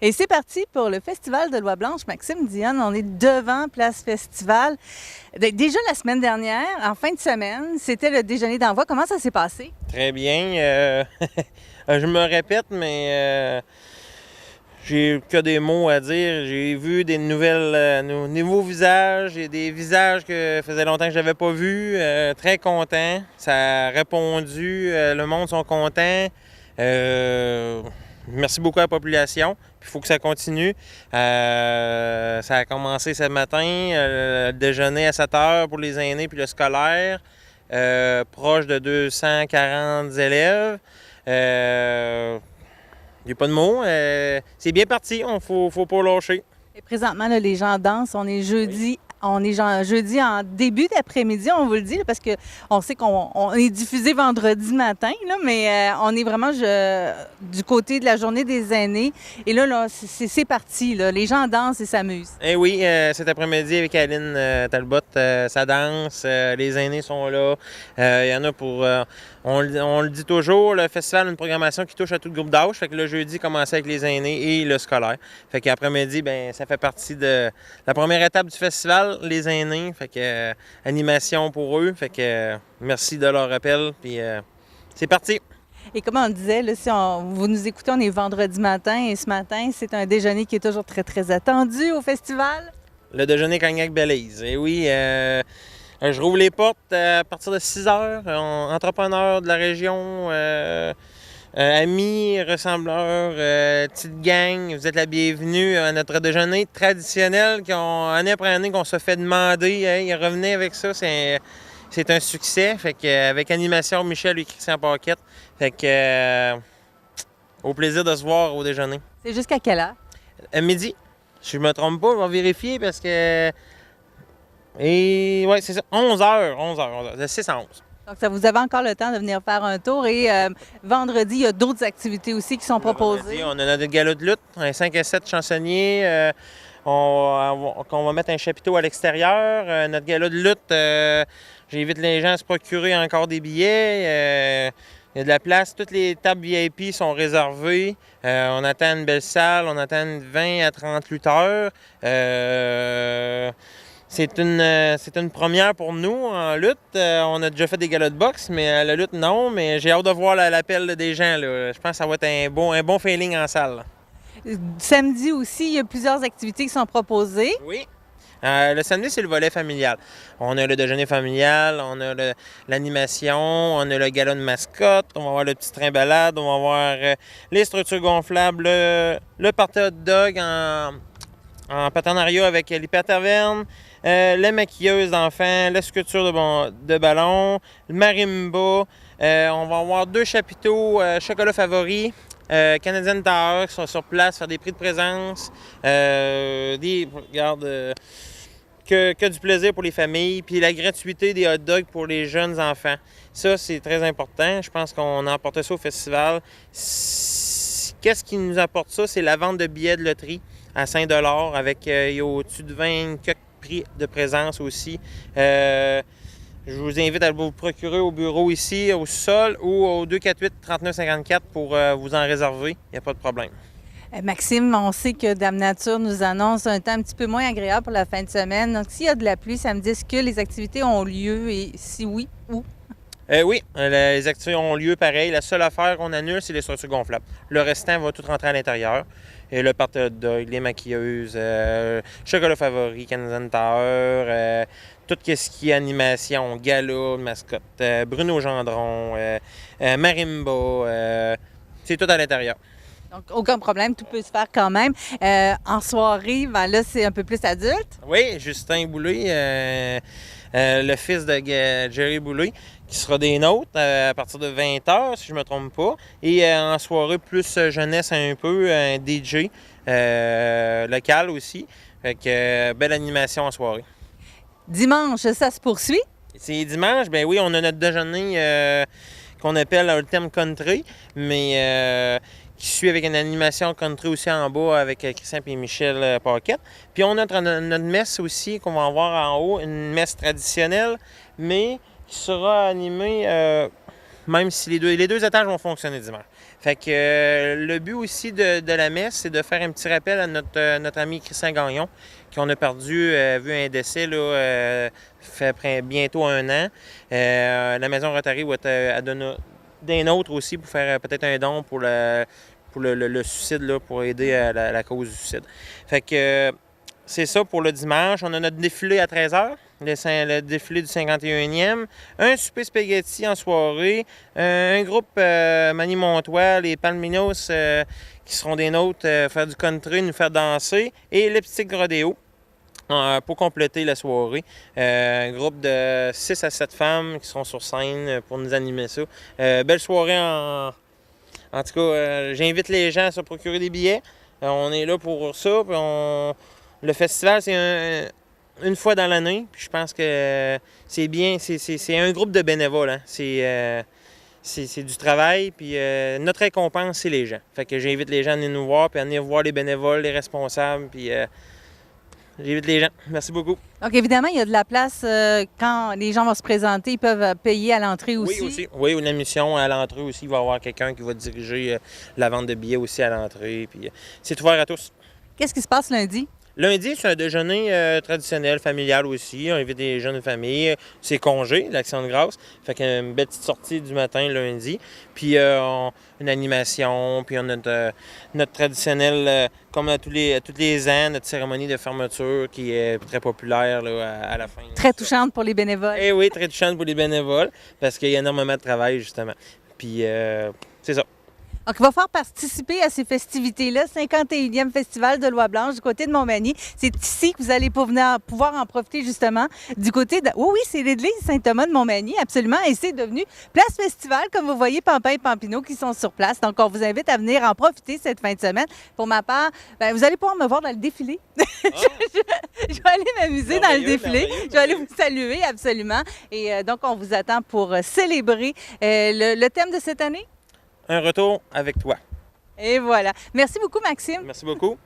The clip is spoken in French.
Et c'est parti pour le Festival de Loi Blanche. Maxime Dionne, on est devant Place Festival. Déjà la semaine dernière, en fin de semaine, c'était le déjeuner d'envoi. Comment ça s'est passé? Très bien. Je me répète, mais j'ai que des mots à dire. J'ai vu des nouveaux visages et des visages que faisait longtemps que je n'avais pas vus. Très content. Ça a répondu. Le monde sont contents. Merci beaucoup à la population. Il faut que ça continue. Ça a commencé ce matin, le déjeuner à 7 heures pour les aînés puis le scolaire. Proche de 240 élèves. Il n'y a pas de mots. C'est bien parti, faut pas lâcher. Et présentement, là, les gens dansent. On est jeudi. On est jeudi en début d'après-midi, on vous le dit, là, parce qu'on sait qu'on est diffusé vendredi matin, là, mais on est vraiment du côté de la journée des aînés. Et là c'est parti. Là. Les gens dansent et s'amusent. Eh oui, cet après-midi avec Aline Talbot, ça danse, les aînés sont là. Il y en a pour... on le dit toujours, le festival a une programmation qui touche à tout le groupe d'âge. Fait que le jeudi, commençait avec les aînés et le scolaire. Fait qu'après-midi, ben ça fait partie de la première étape du festival, les aînés. Fait que animation pour eux. Fait que merci de leur appel. Puis c'est parti! Et comme on disait, là, si vous nous écoutez, on est vendredi matin et ce matin, c'est un déjeuner qui est toujours très, très attendu au festival. Le déjeuner Cognac Belize. Et oui, je rouvre les portes à partir de 6 heures. Entrepreneurs de la région, amis, ressembleurs, petite gang, vous êtes la bienvenue à notre déjeuner traditionnel année après année qu'on se fait demander. Hey, revenez avec ça, c'est un succès. Fait que, avec animation Michel et Christian Paquette. Fait que au plaisir de se voir au déjeuner. C'est jusqu'à quelle heure? À midi. Si je me trompe pas, je vais vérifier parce que. Et ouais, c'est ça. 11 heures, de 6 à 11. Donc, ça vous avez encore le temps de venir faire un tour. Et vendredi, il y a d'autres activités aussi qui sont proposées. Vendredi, on a notre gala de lutte, un 5 à 7 chansonniers. On va mettre un chapiteau à l'extérieur. Notre gala de lutte, j'invite les gens à se procurer encore des billets. Il y a de la place. Toutes les tables VIP sont réservées. On attend une belle salle. On attend 20 à 30 lutteurs. C'est une première pour nous en lutte. On a déjà fait des galas de boxe, mais à la lutte, non. Mais j'ai hâte de voir l'appel des gens. Là. Je pense que ça va être un bon feeling en salle. Samedi aussi, il y a plusieurs activités qui sont proposées. Oui. Le samedi, c'est le volet familial. On a le déjeuner familial, on a l'animation, on a le gala de mascotte, on va avoir le petit train balade, on va avoir les structures gonflables, le party hot dog en partenariat avec l'Hyper-Taverne, les maquilleuses d'enfants, la sculpture de ballon, le marimba. On va avoir 2 chapiteaux chocolat favori. Canadian Tower qui sont sur place, faire des prix de présence, que du plaisir pour les familles, puis la gratuité des hot dogs pour les jeunes enfants. Ça, c'est très important. Je pense qu'on a apporté ça au festival. Qu'est-ce qui nous apporte ça? C'est la vente de billets de loterie à $5 avec il y a au-dessus de 20 prix de présence aussi. Je vous invite à vous procurer au bureau ici, au sol ou au 248-3954 pour vous en réserver. Il n'y a pas de problème. Maxime, on sait que Dame Nature nous annonce un temps un petit peu moins agréable pour la fin de semaine. Donc, s'il y a de la pluie, ça me dit que les activités ont lieu et si oui, où? Oui, les activités ont lieu pareil. La seule affaire qu'on annule, c'est les structures gonflables. Le restant va tout rentrer à l'intérieur. Et le party hot dog, les maquilleuses, chocolat favori, Canadian Tower, tout ce qui est animation, gala, mascotte, Bruno Gendron, marimba, c'est tout à l'intérieur. Donc, aucun problème, tout peut se faire quand même. En soirée, ben là, c'est un peu plus adulte. Oui, Justin Boulay, le fils de Jerry Boulay, qui sera des nôtres à partir de 20h, si je ne me trompe pas. Et en soirée, plus jeunesse un peu, un DJ local aussi. Fait que belle animation en soirée. Dimanche, ça se poursuit? C'est dimanche, ben oui, on a notre déjeuner qu'on appelle le thème country, mais qui suit avec une animation country aussi en bas avec Christian et Michel Paquette. Puis on a notre messe aussi qu'on va avoir en haut, une messe traditionnelle, mais qui sera animée même si les deux étages vont fonctionner dimanche. Fait que le but aussi de la messe, c'est de faire un petit rappel à notre ami Christian Gagnon, qu'on a perdu, vu un décès, là, fait bientôt 1 an. La Maison Rotary va être donner des nôtres aussi pour faire peut-être un don pour le suicide, là, pour aider à la cause du suicide. Fait que c'est ça pour le dimanche. On a notre défilé à 13h, le défilé du 51e. Un souper spaghetti en soirée. Un groupe Manny Montois, les Palminos, qui seront des nôtres, faire du country, nous faire danser. Et le petit rodéo. Pour compléter la soirée. Un groupe de 6 à 7 femmes qui seront sur scène pour nous animer ça. Belle soirée en tout cas, j'invite les gens à se procurer des billets. On est là pour ça. Puis le festival, c'est une fois dans l'année. Puis je pense que c'est bien. C'est un groupe de bénévoles. Hein. C'est du travail. Puis notre récompense, c'est les gens. Fait que j'invite les gens à venir nous voir, puis à venir voir les bénévoles, les responsables. Puis j'invite les gens. Merci beaucoup. Donc, évidemment, il y a de la place quand les gens vont se présenter, ils peuvent payer à l'entrée aussi. Oui, aussi. Oui, une émission à l'entrée aussi. Il va y avoir quelqu'un qui va diriger la vente de billets aussi à l'entrée. Puis c'est ouvert à tous. Qu'est-ce qui se passe lundi? Lundi, c'est un déjeuner traditionnel, familial aussi. On invite des jeunes familles. C'est congé, l'Action de grâce. Fait qu'une belle petite sortie du matin lundi. Puis une animation. Puis on a notre traditionnel, comme à tous les ans, notre cérémonie de fermeture qui est très populaire là, à la fin. Très touchante pour les bénévoles. Eh oui, très touchante pour les bénévoles parce qu'il y a énormément de travail, justement. Puis c'est ça. Donc, il va faire participer à ces festivités-là, 51e Festival de Loi-Blanche du côté de Montmagny. C'est ici que vous allez pouvoir en profiter justement du côté de... Oui, c'est l'église Saint-Thomas de Montmagny, absolument. Et c'est devenu Place Festival, comme vous voyez, Pampin et Pampinot qui sont sur place. Donc, on vous invite à venir en profiter cette fin de semaine. Pour ma part, vous allez pouvoir me voir dans le défilé. Oh. je vais aller m'amuser dans le défilé. Je vais aller vous saluer, absolument. Et donc, on vous attend pour célébrer le thème de cette année. Un retour avec toi. Et voilà. Merci beaucoup, Maxime. Merci beaucoup.